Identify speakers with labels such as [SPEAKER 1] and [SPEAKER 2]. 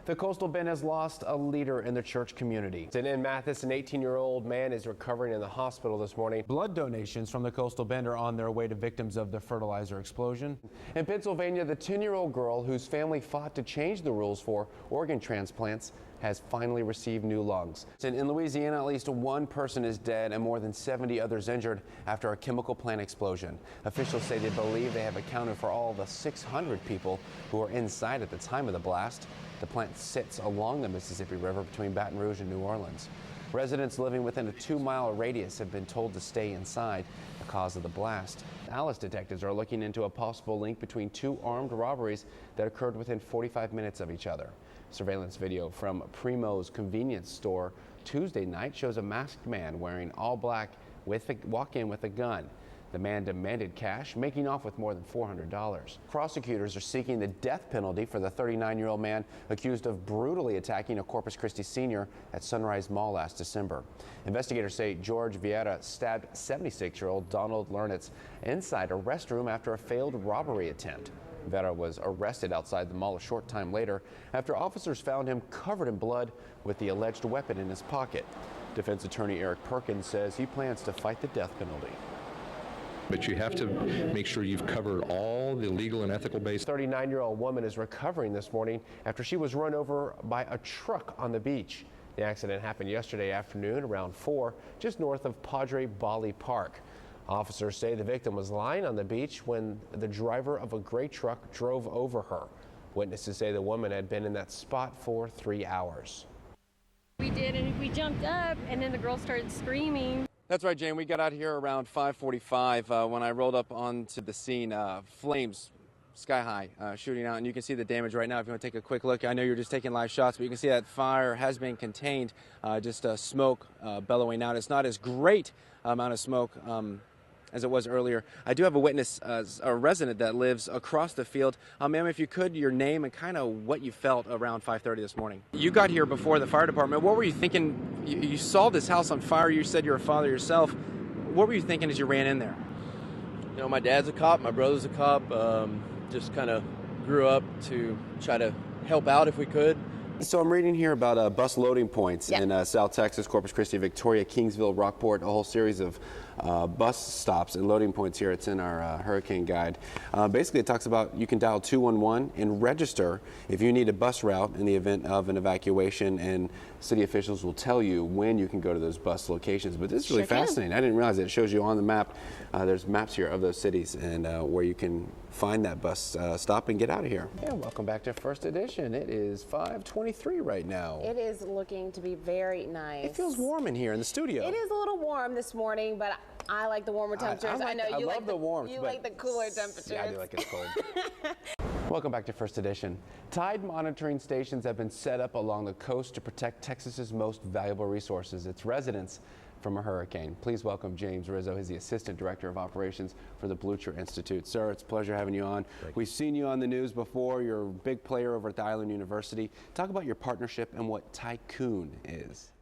[SPEAKER 1] The coastal bend has lost a leader in the church community. And in Mathis, an 18-year-old man is recovering in the hospital this morning. Blood donations from the coastal bend are on their way to victims of the fertilizer explosion. In Pennsylvania, the 10-year-old girl whose family fought to change the rules for organ transplants has finally received new lungs. And in Louisiana, at least one person is dead and more than 70 others injured after a chemical plant explosion. Officials say they believe they have accounted for all the 600 people who were inside at the time of the blast. The plant sits along the Mississippi River between Baton Rouge and New Orleans. Residents living within a 2-mile radius have been told to stay inside. The cause of the blast. Alice detectives are looking into a possible link between 2 armed robberies that occurred within 45 minutes of each other. Surveillance video from Primo's convenience store Tuesday night shows a masked man wearing all black walk in with a gun. The man demanded cash, making off with more than $400. Prosecutors are seeking the death penalty for the 39-year-old man accused of brutally attacking a Corpus Christi senior at Sunrise Mall last December. Investigators say George Vieira stabbed 76-year-old Donald Lernitz inside a restroom after a failed robbery attempt. Vieira was arrested outside the mall a short time later after officers found him covered in blood with the alleged weapon in his pocket. Defense attorney Eric Perkins says he plans to fight the death penalty.
[SPEAKER 2] But you have to make sure you've covered all the legal and ethical bases.
[SPEAKER 1] 39-year-old woman is recovering this morning after she was run over by a truck on the beach. The accident happened yesterday afternoon around 4, just north of Padre Bali Park. Officers say the victim was lying on the beach when the driver of a gray truck drove over her. Witnesses say the woman had been in that spot for 3 hours.
[SPEAKER 3] We did, and we jumped up, and then the girl started screaming.
[SPEAKER 4] That's right, Jane. We got out here around 5:45 when I rolled up onto the scene. Flames sky high shooting out, and you can see the damage right now if you want to take a quick look. I know you're just taking live shots, but you can see that fire has been contained, just smoke bellowing out. It's not as great amount of smoke as it was earlier. I do have a witness, a resident that lives across the field. Ma'am, if you could, your name and kind of what you felt around 5:30 this morning. You got here before the fire department. What were you thinking? You saw this house on fire. You said you're a father yourself. What were you thinking as you ran in there?
[SPEAKER 5] You know, my dad's a cop, my brother's a cop. Just kind of grew up to try to help out if we could.
[SPEAKER 4] So I'm reading here about bus loading points in South Texas, Corpus Christi, Victoria, Kingsville, Rockport, a whole series of bus stops and loading points here. It's in our hurricane guide. Basically, it talks about you can dial 211 and register if you need a bus route in the event of an evacuation, and city officials will tell you when you can go to those bus locations. But this is really fascinating. I didn't realize it shows you on the map. There's maps here of those cities and where you can find that bus stop and get out of here. Yeah, welcome back to First Edition. It is 5:23 right now.
[SPEAKER 6] It is looking to be very nice.
[SPEAKER 4] It feels warm in here in the studio.
[SPEAKER 6] It is a little warm this morning, but I like the warmer temperatures. I know you like the warmth. You like the cooler temperatures.
[SPEAKER 4] Yeah, I do like it cold. Welcome back to First Edition. Tide monitoring stations have been set up along the coast to protect Texas's most valuable resources, its residents, from a hurricane. Please welcome James Rizzo. He's the Assistant Director of Operations for the Blucher Institute. Sir, it's a pleasure having you on. We've seen you on the news before. You're a big player over at the Island University. Talk about your partnership and what Tycoon is.